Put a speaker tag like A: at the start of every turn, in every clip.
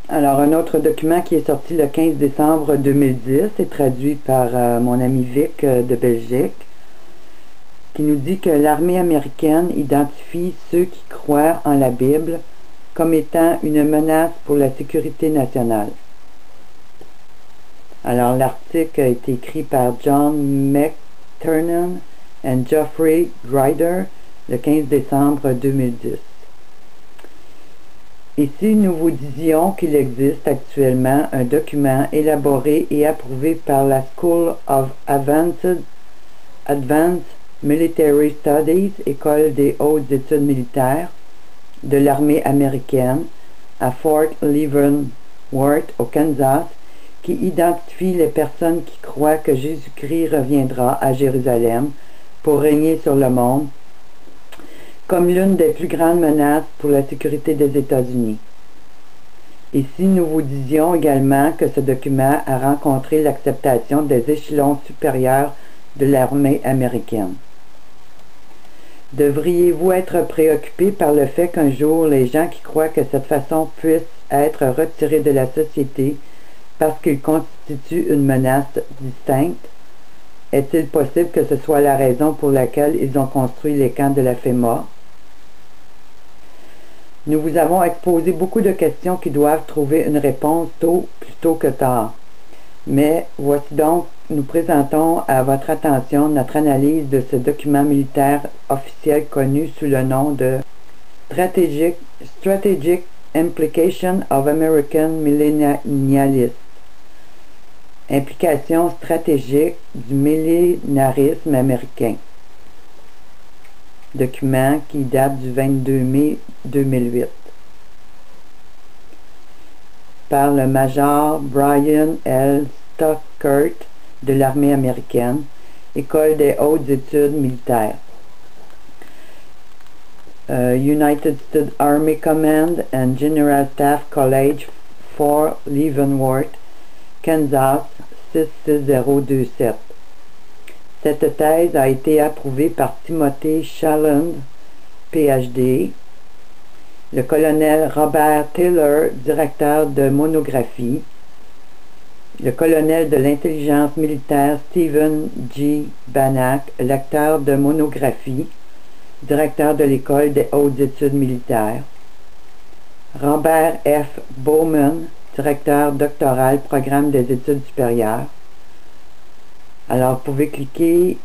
A: Alors, un autre document qui est sorti le 15 décembre 2010 est traduit par mon ami Vic de Belgique, qui nous dit que l'armée américaine identifie ceux qui croient en la Bible comme étant une menace pour la sécurité nationale. Alors, l'article a été écrit par John McTernan et Geoffrey Grider le 15 décembre 2010. Ici, nous vous disions qu'il existe actuellement un document élaboré et approuvé par la School of Advanced Military Studies, École des hautes études militaires de l'armée américaine, à Fort Leavenworth, au Kansas, qui identifie les personnes qui croient que Jésus-Christ reviendra à Jérusalem pour régner sur le monde comme l'une des plus grandes menaces pour la sécurité des États-Unis. Ici, nous vous disions également que ce document a rencontré l'acceptation des échelons supérieurs de l'armée américaine. Devriez-vous être préoccupé par le fait qu'un jour, les gens qui croient que cette façon puisse être retirés de la société parce qu'ils constituent une menace distincte? Est-il possible que ce soit la raison pour laquelle ils ont construit les camps de la FEMA? Nous vous avons exposé beaucoup de questions qui doivent trouver une réponse plus tôt que tard. Mais voici donc, nous présentons à votre attention notre analyse de ce document militaire officiel connu sous le nom de Strategic Implication of American Millennialism. Implication stratégique du millénarisme américain. Document qui date du 22 mai 2008. Par le major Brian L. Stockert de l'armée américaine, École des hautes études militaires. United States Army Command and General Staff College, Fort Leavenworth, Kansas 66027. Cette thèse a été approuvée par Timothy Shalland, PhD, le colonel Robert Taylor, directeur de monographie, le colonel de l'intelligence militaire Stephen G. Banach, lecteur de monographie, directeur de l'École des hautes études militaires, Robert F. Bowman, directeur doctoral, programme des études supérieures. Alors, vous pouvez cliquer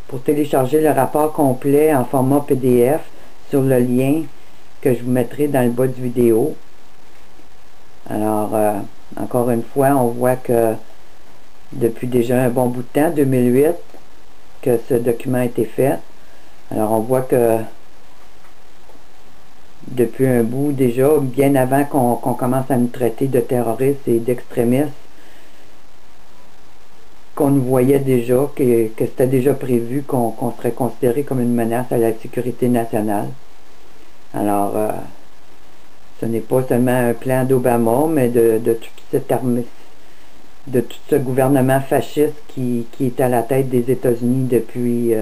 A: pour télécharger le rapport complet en format PDF sur le lien que je vous mettrai dans le bas de vidéo. Alors, encore une fois, on voit que depuis déjà un bon bout de temps, 2008, que ce document a été fait. Alors, on voit que depuis un bout déjà, bien avant qu'on commence à nous traiter de terroristes et d'extrémistes, qu'on nous voyait déjà, que c'était déjà prévu qu'on serait considéré comme une menace à la sécurité nationale. Alors, ce n'est pas seulement un plan d'Obama, mais de toute cette armée, de tout ce gouvernement fasciste qui est à la tête des États-Unis depuis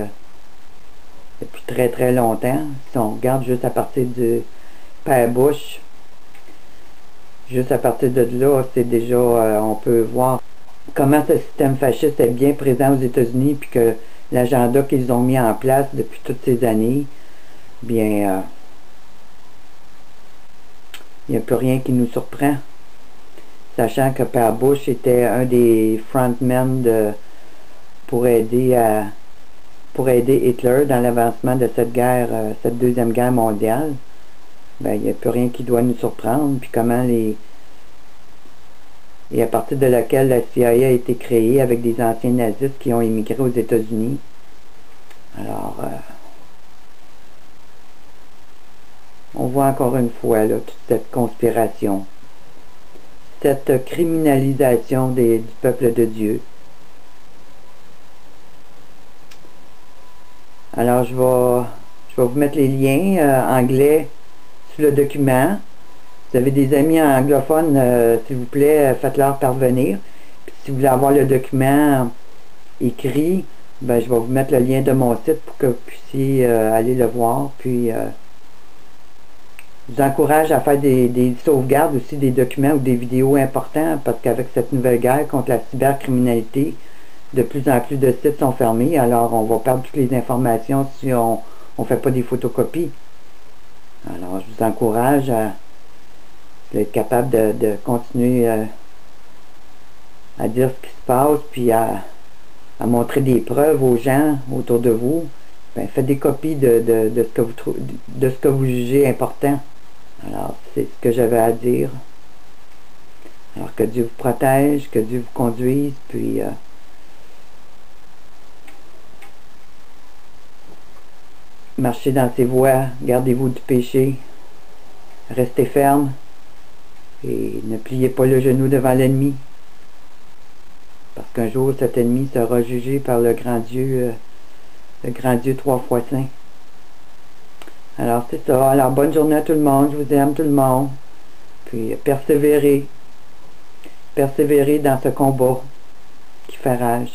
A: très très longtemps. Si on regarde juste à partir du père Bush, juste à partir de là, c'est déjà, on peut voir comment ce système fasciste est bien présent aux États-Unis, puis que l'agenda qu'ils ont mis en place depuis toutes ces années, bien, il n'y a plus rien qui nous surprend. Sachant que Père Bush était un des frontmen pour aider Hitler dans l'avancement de cette guerre, cette deuxième guerre mondiale, ben, il n'y a plus rien qui doit nous surprendre. Puis comment et à partir de laquelle la CIA a été créée avec des anciens nazistes qui ont émigré aux États-Unis. Alors, on voit encore une fois là, toute cette conspiration, cette criminalisation du peuple de Dieu. Alors, je vais vous mettre les liens anglais sur le document. Si vous avez des amis anglophones, s'il vous plaît, faites-leur parvenir. Puis, si vous voulez avoir le document écrit, ben, je vais vous mettre le lien de mon site pour que vous puissiez aller le voir, puis Je vous encourage à faire des sauvegardes aussi des documents ou des vidéos importants parce qu'avec cette nouvelle guerre contre la cybercriminalité, de plus en plus de sites sont fermés, alors on va perdre toutes les informations si on ne fait pas des photocopies. Alors je vous encourage à être capable de continuer à dire ce qui se passe, puis à montrer des preuves aux gens autour de vous. Ben, faites des copies de ce que vous jugez important. Alors, c'est ce que j'avais à dire. Alors, que Dieu vous protège, que Dieu vous conduise, puis marchez dans ses voies, gardez-vous du péché, restez ferme, et ne pliez pas le genou devant l'ennemi, parce qu'un jour, cet ennemi sera jugé par le grand Dieu 3 fois saint. Alors c'est ça. Alors bonne journée à tout le monde. Je vous aime tout le monde. Puis persévérez. Persévérez dans ce combat qui fait rage.